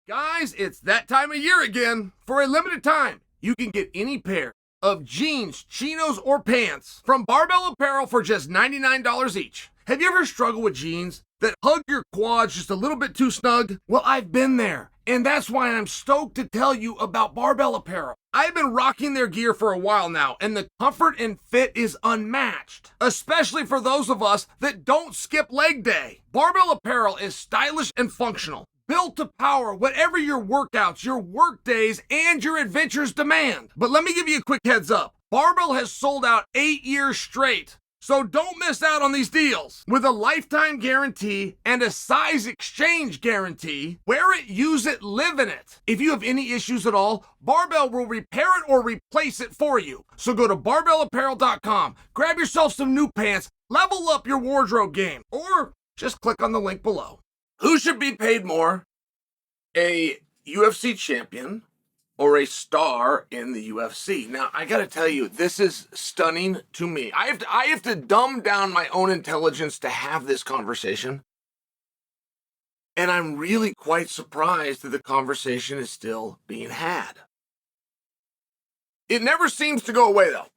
Guys, it's that time of year again. For a limited time, you can get any pair of jeans, chinos, or pants from Barbell Apparel for just $99 each. Have you ever struggled with jeans that hug your quads just a little bit too snug? Well, I've been there, and that's why I'm stoked to tell you about Barbell Apparel. I've been rocking their gear for a while now, and the comfort and fit is unmatched, especially for those of us that don't skip leg day. Barbell Apparel is stylish and functional, built to power whatever your workouts, your work days, and your adventures demand. But let me give you a quick heads up. Barbell has sold out 8 years straight, so don't miss out on these deals. With a lifetime guarantee and a size exchange guarantee, wear it, use it, live in it. If you have any issues at all, Barbell will repair it or replace it for you. So go to barbellapparel.com, grab yourself some new pants, level up your wardrobe game, or just click on the link below. Who should be paid more? A UFC champion or a star in the UFC? Now, I gotta tell you, this is stunning to me. I have to dumb down my own intelligence to have this conversation. And I'm really quite surprised that the conversation is still being had. It never seems to go away, though.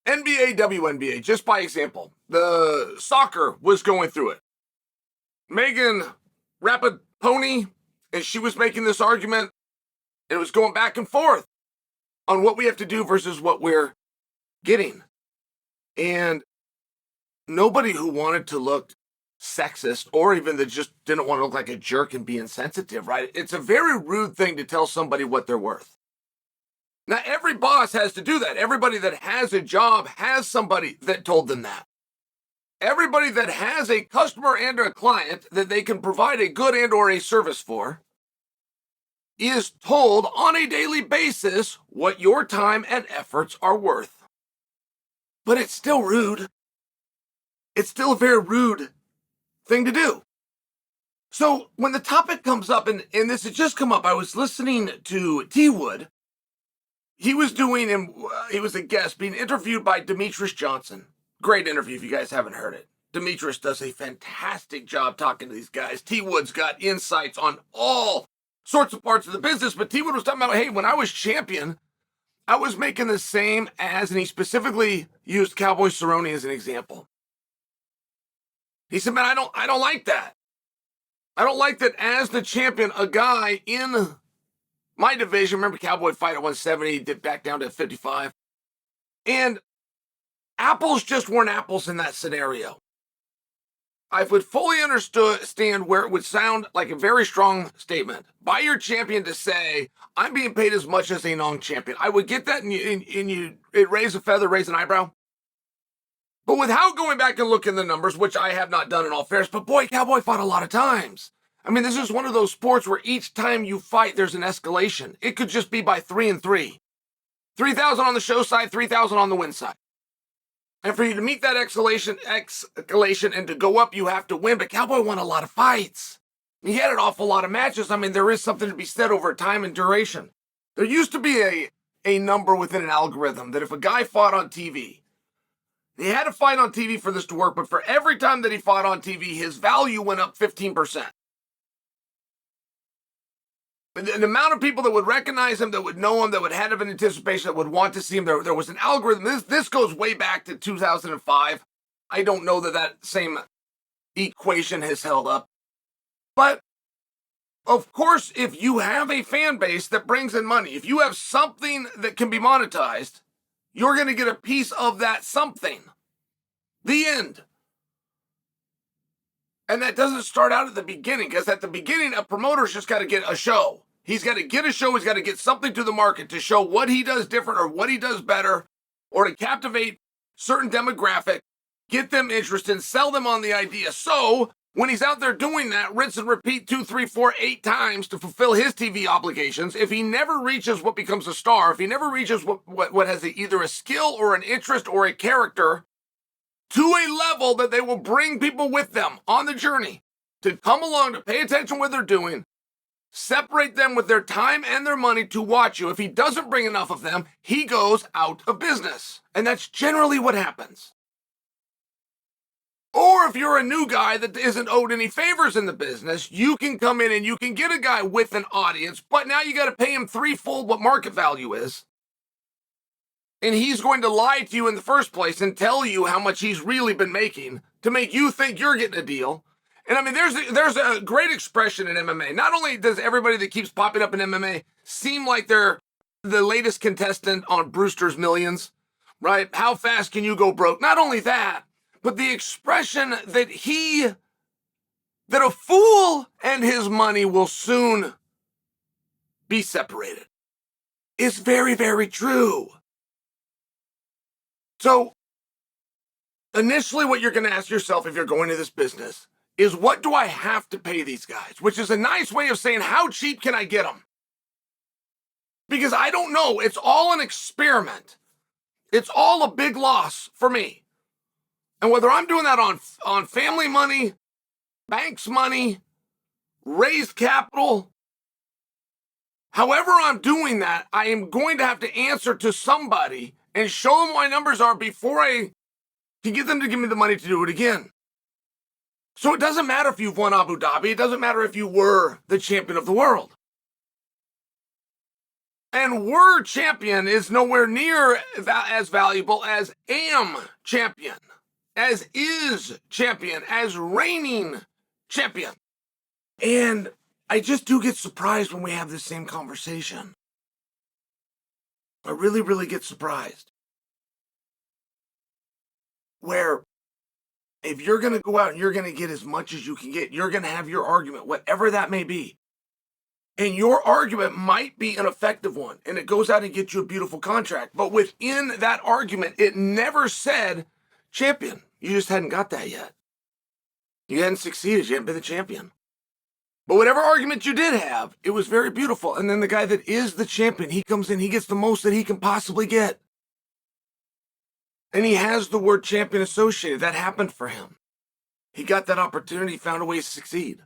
NBA, WNBA, just by example. The soccer was going through it. Megan Rapaponi, and she was making this argument, and it was going back and forth on what we have to do versus what we're getting. And nobody who wanted to look sexist or even that just didn't want to look like a jerk and be insensitive, right? It's a very rude thing to tell somebody what they're worth. Now, every boss has to do that. Everybody that has a job has somebody that told them that. Everybody that has a customer and a client that they can provide a good and or a service for is told on a daily basis what your time and efforts are worth. But it's still rude. It's still a very rude thing to do. So when the topic comes up, and this had just come up, I was listening to T. Wood. He was a guest being interviewed by Demetrius Johnson. Great interview if you guys haven't heard it. Demetrius does a fantastic job talking to these guys. T. Wood's got insights on all sorts of parts of the business, but T. Wood was talking about, hey, when I was champion, I was making the same as, and he specifically used Cowboy Cerrone as an example. He said, man, I don't like that. I don't like that as the champion, a guy in my division, remember Cowboy fight at 170, dipped back down to 55, and apples just weren't apples in that scenario. I would fully understand where it would sound like a very strong statement by your champion to say, I'm being paid as much as a non-champion. I would get that, and it raise a feather, raise an eyebrow. But without going back and looking the numbers, which I have not done in all fairness, but boy, Cowboy fought a lot of times. I mean, this is one of those sports where each time you fight, there's an escalation. It could just be by 3 and 3. 3,000 on the show side, 3,000 on the win side. And for you to meet that escalation and to go up, you have to win. But Cowboy won a lot of fights. He had an awful lot of matches. I mean, there is something to be said over time and duration. There used to be a number within an algorithm that if a guy fought on TV, he had to fight on TV for this to work, but for every time that he fought on TV, his value went up 15%. The amount of people that would recognize him, that would know him, that would have an anticipation, that would want to see him, there was an algorithm. This goes way back to 2005. I don't know that same equation has held up. But, of course, if you have a fan base that brings in money, if you have something that can be monetized, you're going to get a piece of that something. The end. And that doesn't start out at the beginning, because at the beginning, a promoter's just got to get a show. He's got to get a show. He's got to get something to the market to show what he does different or what he does better, or to captivate certain demographic, get them interested, and sell them on the idea. So when he's out there doing that, rinse and repeat 2, 3, 4, 8 times to fulfill his TV obligations, if he never reaches what becomes a star, if he never reaches what has either a skill or an interest or a character to a level that they will bring people with them on the journey to come along, to pay attention to what they're doing, separate them with their time and their money to watch you. If he doesn't bring enough of them, he goes out of business. And that's generally what happens. Or if you're a new guy that isn't owed any favors in the business, you can come in and you can get a guy with an audience, but now you got to pay him threefold what market value is. And he's going to lie to you in the first place and tell you how much he's really been making to make you think you're getting a deal. And I mean, there's a great expression in MMA. Not only does everybody that keeps popping up in MMA seem like they're the latest contestant on Brewster's Millions, right? How fast can you go broke? Not only that, but the expression that a fool and his money will soon be separated is very, very true. So initially what you're going to ask yourself if you're going to this business is, what do I have to pay these guys? Which is a nice way of saying, how cheap can I get them? Because I don't know. It's all an experiment. It's all a big loss for me. And whether I'm doing that on family money, banks money, raised capital, however I'm doing that, I am going to have to answer to somebody and show them what my numbers are before I can get them to give me the money to do it again. So it doesn't matter if you've won Abu Dhabi. It doesn't matter if you were the champion of the world. And were champion is nowhere near as valuable as am champion, as is champion, as reigning champion. And I just do get surprised when we have this same conversation. I really, really get surprised. Where if you're going to go out and you're going to get as much as you can get, you're going to have your argument, whatever that may be. And your argument might be an effective one, and it goes out and gets you a beautiful contract. But within that argument, it never said champion. You just hadn't got that yet. You hadn't succeeded. You hadn't been the champion. But whatever argument you did have, it was very beautiful. And then the guy that is the champion, he comes in, he gets the most that he can possibly get. And he has the word champion associated. That happened for him. He got that opportunity, found a way to succeed.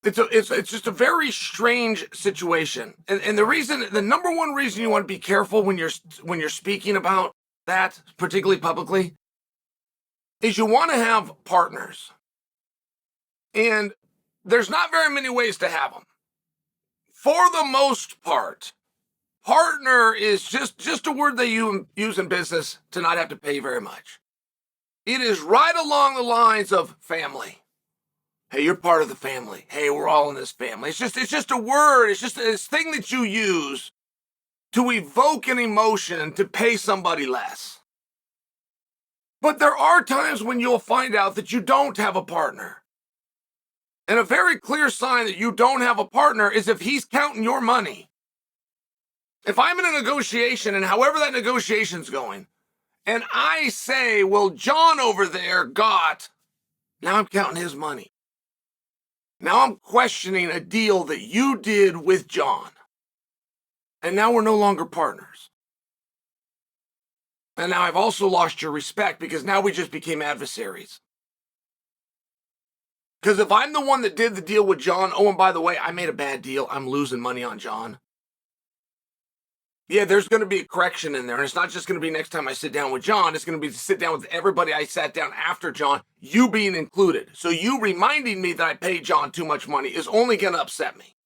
It's just a very strange situation. And the number one reason you want to be careful when you're speaking about that, particularly publicly, is you want to have partners. And there's not very many ways to have them. For the most part, partner is just a word they use in business to not have to pay very much. It is right along the lines of family. Hey, you're part of the family. Hey, we're all in this family. It's just a word. It's just this thing that you use to evoke an emotion to pay somebody less. But there are times when you'll find out that you don't have a partner. And a very clear sign that you don't have a partner is if he's counting your money. If I'm in a negotiation, and however that negotiation's going, and I say, well, John over there got, now I'm counting his money. Now I'm questioning a deal that you did with John. And now we're no longer partners. And now I've also lost your respect because now we just became adversaries. Because if I'm the one that did the deal with John, oh, and by the way, I made a bad deal, I'm losing money on John. Yeah, there's going to be a correction in there. And it's not just going to be next time I sit down with John. It's going to be to sit down with everybody I sat down after John, you being included. So you reminding me that I paid John too much money is only going to upset me.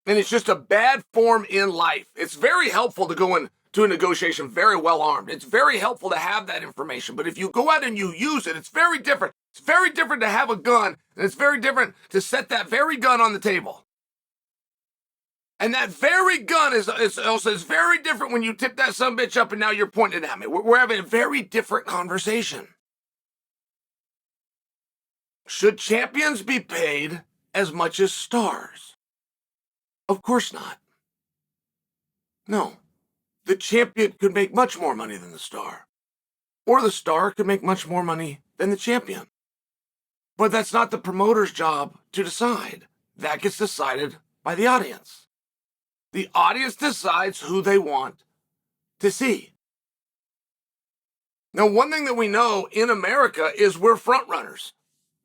And it's just a bad form in life. It's very helpful to go into a negotiation very well armed. It's very helpful to have that information. But if you go out and you use it, it's very different. It's very different to have a gun, and it's very different to set that very gun on the table. And that very gun is very different when you tip that sumbitch up and now you're pointing at me. We're having a very different conversation. Should champions be paid as much as stars? Of course not. No. The champion could make much more money than the star. Or the star could make much more money than the champion. But that's not the promoter's job to decide. That gets decided by the audience. The audience decides who they want to see. Now, one thing that we know in America is we're front runners.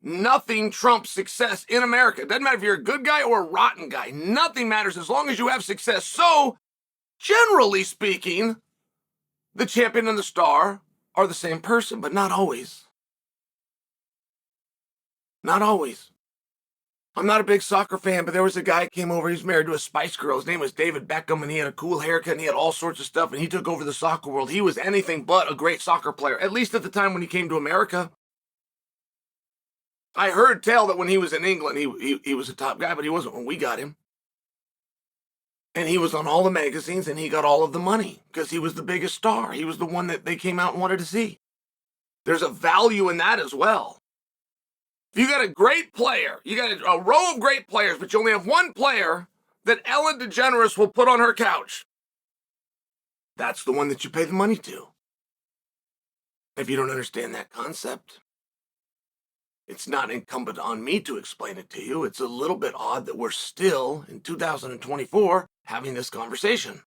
Nothing trumps success in America. It doesn't matter if you're a good guy or a rotten guy. Nothing matters as long as you have success. So, generally speaking, the champion and the star are the same person, but not always. Not always. I'm not a big soccer fan, but there was a guy who came over. He was married to a Spice Girl. His name was David Beckham, and he had a cool haircut, and he had all sorts of stuff, and he took over the soccer world. He was anything but a great soccer player, at least at the time when he came to America. I heard tell that when he was in England, he was a top guy, but he wasn't when we got him. And he was on all the magazines, and he got all of the money because he was the biggest star. He was the one that they came out and wanted to see. There's a value in that as well. If you got a great player, you got a row of great players, but you only have one player that Ellen DeGeneres will put on her couch, that's the one that you pay the money to. If you don't understand that concept, it's not incumbent on me to explain it to you. It's a little bit odd that we're still, in 2024, having this conversation.